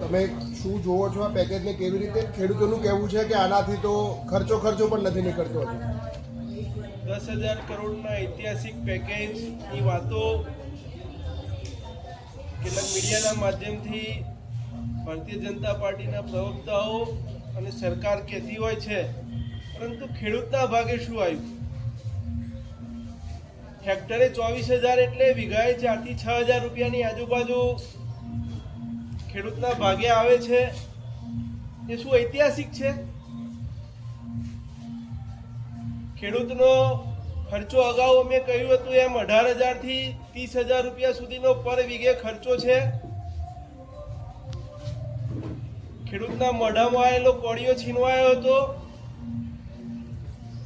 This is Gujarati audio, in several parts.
તમે શું જોવો છો આ પેકેજને કેવી રીતે? ખેડૂતોનું કહેવું છે કે આનાથી તો ખર્ચો પણ નથી નીકળતો. 10,000 કરોડના ઐતિહાસિક પેકેજની વાતો કેટલાક મીડિયાના માધ્યમથી ભારતીય જનતા પાર્ટીના પ્રવક્તાઓ અને સરકાર કહેતી હોય છે, પરંતુ ખેડૂતના ભાગે શું આવ્યું? હેક્ટરે 24,000 એટલે વીઘાએ 4,000 થી 6,000 રૂપિયાની આજુબાજુ ખેડૂતના ભાગે આવે છે. એ શું ઐતિહાસિક છે? ખેડૂતનો ખર્ચો અગાઉ અમે કહ્યું હતું એમ 18,000 થી 30,000 રૂપિયા સુધીનો પર વીઘે ખર્ચો છે. ખેડૂતના મોઢામાં આવેલો કોળિયો છીનવાયો હતો.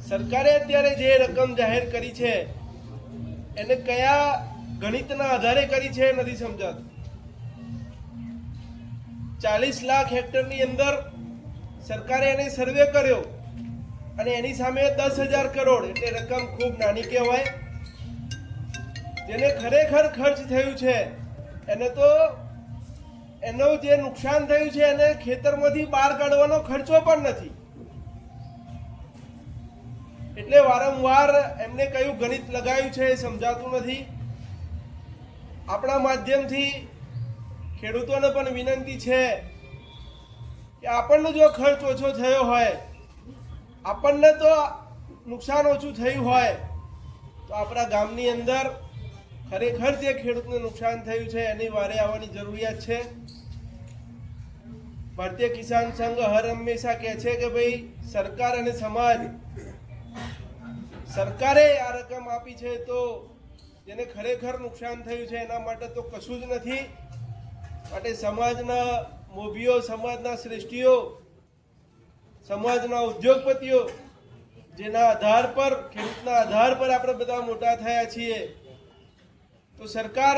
સરકારે અત્યારે જે રકમ જાહેર કરી છે એને કયા ગણિતના આધારે કરી છે નથી સમજાતું. 40 લાખ હેક્ટરની અંદર સરકારે એને સર્વે કર્યો અને એની સામે 10,000 કરોડ એટલે રકમ ખૂબ નાની કહેવાય. જેને ખરેખર ખર્ચ થયું છે એને તો એનું જે નુકસાન થયું છે એને ખેતરમાંથી બહાર કાઢવાનો ખર્ચો પણ નથી. એટલે વારંવાર એમને કયું ગણિત લગાવ્યું છે એ સમજાતું નથી. આપણા માધ્યમથી ખેડૂતોને પણ વિનંતી છે કે આપણને જો ખર્ચ ઓછો થયો હોય, આપણને તો નુકસાન ઓછું થયું હોય તો આપણા ગામની અંદર ખરેખર જે ખેડૂતને નુકસાન થયું છે એની વારે આવવાની જરૂરિયાત છે. ભારતીય કિસાન સંઘ હર હંમેશા કહે છે કે ભાઈ સરકાર અને સમાજ, સરકારે આ રકમ આપી છે તો જેને ખરેખર નુકસાન થયું છે એના માટે તો કશું જ નથી. માટે સમાજના મોભીઓ, સમાજના શ્રેષ્ઠીઓ, સમાજના ઉદ્યોગપતિઓ જેના આધાર પર, ખેડૂતના આધાર પર આપણે બધા મોટા થયા છીએ, તો સરકાર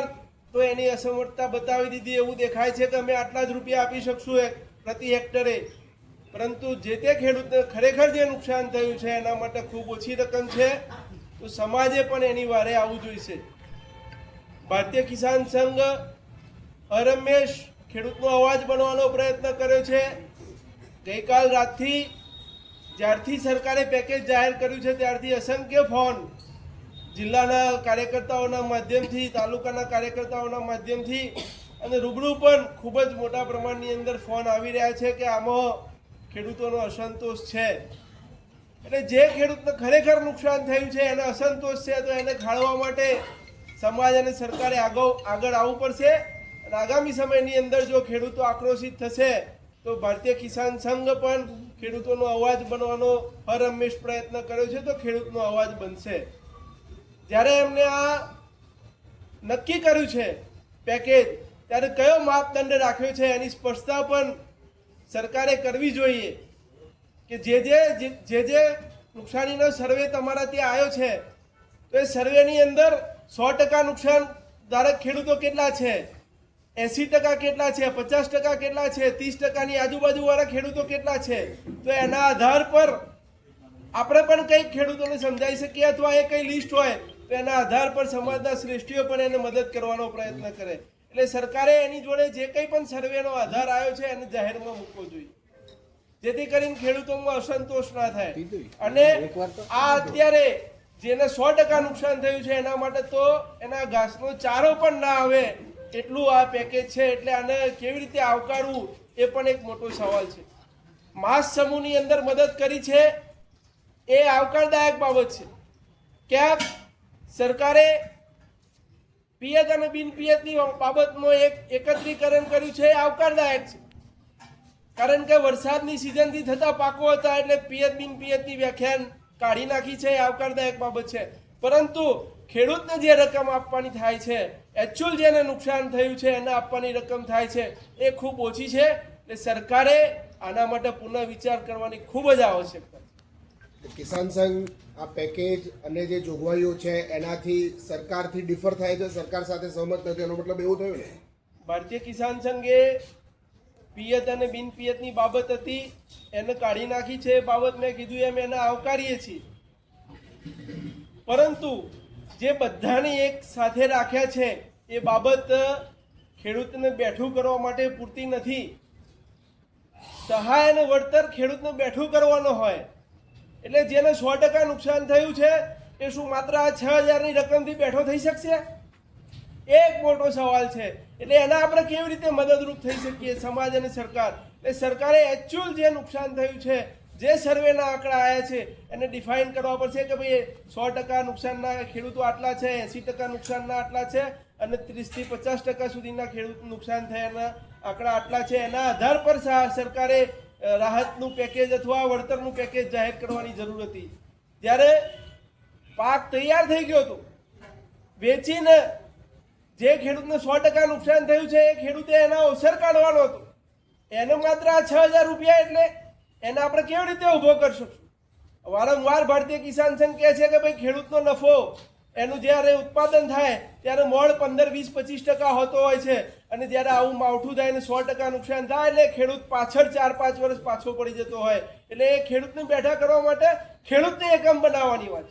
તો એની અસમર્થતા બતાવી દીધી. એવું દેખાય છે કે અમે આટલા જ રૂપિયા આપી શકશું પ્રતિ હેક્ટરે, પરંતુ જે તે ખેડૂતને ખરેખર જે નુકસાન થયું છે એના માટે ખૂબ ઓછી રકમ છે. તો સમાજે પણ એની વારે આવવું જોઈશે. ભારતીય કિસાન સંઘ હરહંમેશ ખેડૂતનો અવાજ બનવાનો પ્રયત્ન કર્યો છે. ગઈકાલ રાતથી જ્યારથી સરકારે પેકેજ જાહેર કર્યું છે ત્યારથી અસંખ્ય ફોન જિલ્લાના કાર્યકર્તાઓના માધ્યમથી, તાલુકાના કાર્યકર્તાઓના માધ્યમથી અને રૂબરૂ પણ ખૂબ જ મોટા પ્રમાણની અંદર ફોન આવી રહ્યા છે કે આમાં ખેડૂતોનો અસંતોષ છે. એટલે જે ખેડૂતને ખરેખર નુકસાન થયું છે એને અસંતોષ છે તો એને ખાળવા માટે સમાજ અને સરકારે આગળ આવવું પડશે. અને આગામી સમયની અંદર જો ખેડૂતો આક્રોશિત થશે તો ભારતીય કિસાન સંઘ પણ ખેડૂતોનો અવાજ બનવાનો હર હંમેશ પ્રયત્ન કર્યો છે તો ખેડૂતનો અવાજ બનશે. જ્યારે એમને આ નક્કી કર્યું છે પેકેજ, ત્યારે કયો માપદંડ રાખ્યો છે એની સ્પષ્ટતા પણ સરકારે કરવી જોઈએ કે જે નુકસાનીનો સર્વે તમારા ત્યાં આવ્યો છે તો એ સર્વેની અંદર 100% નુકસાન ધારક ખેડૂતો કેટલા છે, 80% કેટલા છે, 50% કેટલા છે, 30%ની આજુબાજુવાળા ખેડૂતો કેટલા છે, તો એના આધાર પર આપણે પણ કંઈક ખેડૂતોને સમજાવી શકીએ અથવા એ કંઈ લિસ્ટ હોય તો એના આધાર પર સમાજના શ્રેષ્ઠીઓ પણ એને મદદ કરવાનો પ્રયત્ન કરે. એટલે સરકારે એની જોડે જે કંઈ પણ સર્વેનો આધાર આવ્યો છે એને જાહેરમાં મૂકવો જોઈએ, જેથી કરીને ખેડૂતોમાં અસંતોષ ના થાય. અને આ અત્યારે જેને 100% નુકસાન થયું છે એના માટે તો એના ઘાસનો ચારો પણ ના આવે એટલું આ પેકેજ છે. એટલે આને કેવી રીતે આવકારવું એ પણ એક મોટો સવાલ છે. માસ સમૂહની અંદર મદદ કરી છે એ આવકારદાયક બાબત છે. ક્યાંક સરકારે પિયત અને બિન પિયતની બાબતમાં એકત્રીકરણ કર્યું છે એ આવકારદાયક છે, કારણ કે વરસાદની સિઝનથી થતા પાકો હતા એટલે પિયત બિન પિયતની વ્યાખ્યાન કાઢી નાખી છે એ આવકારદાયક બાબત છે. પરંતુ ખેડૂતને જે રકમ આપવાની થાય છે, એકચ્યુઅલ જેને નુકસાન થયું છે એને આપવાની રકમ થાય છે એ ખૂબ ઓછી છે. એટલે સરકારે આના માટે પુનઃ વિચાર કરવાની ખૂબ જ આવશ્યકતા છે. કિસાન સંઘ આ પેકેજ અને જે જોગવાઈઓ છે એનાથી સરકારથી ડિફર થાય છે, સરકાર સાથે સહમત નથી, એનો મતલબ એવું થયું ને? ભારતીય કિસાન સંઘે પિયત અને બિન પિયતની બાબત હતી એને કાઢી નાખી છે. એ બાબત મેં કીધું એમ એને આવકારીએ છીએ, પરંતુ જે બધાને એક સાથે રાખ્યા છે એ બાબત ખેડૂતને બેઠું કરવા માટે પૂરતી નથી. સહાય અને વળતર ખેડૂતને બેઠું કરવાનો હોય, એટલે જેને 100% નુકસાન થયું છે એ શું માત્ર આ 6,000ની રકમથી બેઠો થઈ શકશે? એક મોટો સવાલ છે. એટલે એના આપણે કેવી રીતે મદદરૂપ થઈ શકીએ સમાજ અને સરકાર? એટલે સરકારે એકચ્યુઅલ જે નુકસાન થયું છે, જે સર્વેના આંકડા આવ્યા છે એને ડિફાઇન કરવા પડશે કે ભાઈ 100% નુકસાનના ખેડૂતો આટલા છે, 80% નુકસાનના આટલા છે અને 30થી 50% સુધીના ખેડૂત નુકસાન થયાના આંકડા આટલા છે. એના આધાર પર સરકારે રાહતનું પેકેજ અથવા વળતરનું પેકેજ જાહેર કરવાની જરૂર હતી. જ્યારે પાક તૈયાર થઈ ગયો હતો, વેચીને જે ખેડૂતને 100% નુકસાન થયું છે એ ખેડૂતે એના અવસર કાઢવાનો હતો. એને માત્ર આ 6,000 રૂપિયા એટલે એને આપણે કેવી રીતે ઊભો કરશું? વારંવાર ભારતીય કિસાન સંઘ કહે છે કે ભાઈ ખેડૂતનો નફો એનું જ્યારે ઉત્પાદન થાય ત્યારે મોડ 15, 20, 25% હોતો હોય છે અને જ્યારે આવું માવઠું થાય ને 100% નુકસાન થાય એટલે ખેડૂત પાછળ 4-5 વર્ષ પાછો પડી જતો હોય. એટલે એ ખેડૂતને બેઠા કરવા માટે ખેડૂતને એકમ બનાવવાની વાત,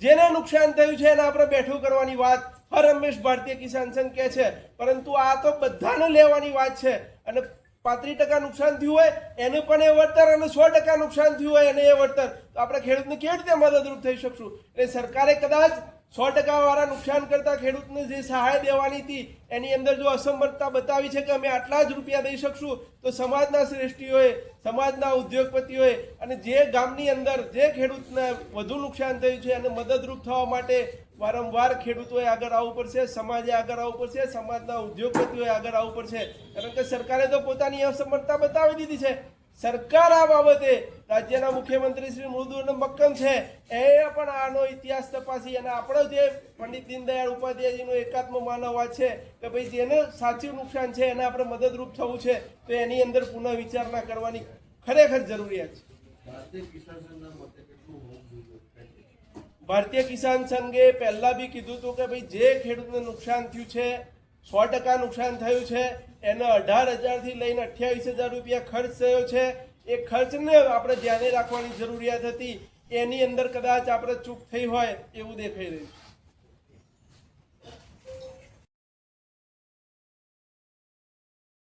જેને નુકસાન થયું છે એને આપણે બેઠું કરવાની વાત હર હંમેશ ભારતીય કિસાન સંઘ કહે છે. પરંતુ આ તો બધાને લેવાની વાત છે અને 35% નુકસાન થયું હોય એને પણ એ વળતર અને 100% નુકસાન થયું હોય એને એ વળતર, તો આપણે ખેડૂતને કેવી રીતે મદદરૂપ થઈ શકશું? એટલે સરકારે કદાચ 100% વાળા નુકસાન કરતા ખેડૂતને જે સહાય દેવાની હતી એની અંદર જો અસમર્થતા બતાવી છે કે અમે આટલા જ રૂપિયા દઈ શકશું, તો સમાજના શ્રેષ્ઠીઓએ, સમાજના ઉદ્યોગપતિઓએ અને જે ગામની અંદર જે ખેડૂતને વધુ નુકસાન થયું છે એને મદદરૂપ થવા માટે વારંવાર ખેડૂતોએ આગળ આવવું પડશે, સમાજે આગળ આવવું પડશે, સમાજના ઉદ્યોગપતિઓએ આગળ આવવું પડશે. કારણ કે સરકારે તો પોતાની અસમર્થતા બતાવી દીધી છે. સરકાર આ બાબતે રાજ્યના મુખ્યમંત્રી શ્રી મૃદુ અને મક્કમ છે. એ પણ આનો ઇતિહાસ તપાસી અને આપણો જે પંડિત દીનદયાળ ઉપાધ્યાયજીનો એકાત્મ માનવવાદ છે કે ભાઈ જેને સાચું નુકસાન છે એને આપણે મદદરૂપ થવું છે, તો એની અંદર પુનઃ વિચારણા કરવાની ખરેખર જરૂરિયાત છે. ભારતીય કિસાન સંઘે પહેલા બી કીધું હતું કે ભાઈ જે ખેડૂતને નુકસાન થયું છે, 100% નુકસાન થયું છે, એને 18,000થી લઈને 28,000 રૂપિયા ખર્ચ થયો છે. એ ખર્ચને આપણે ધ્યાને રાખવાની જરૂરિયાત હતી. એની અંદર કદાચ આપણે ચૂક થઈ હોય એવું દેખાઈ રહ્યું છે.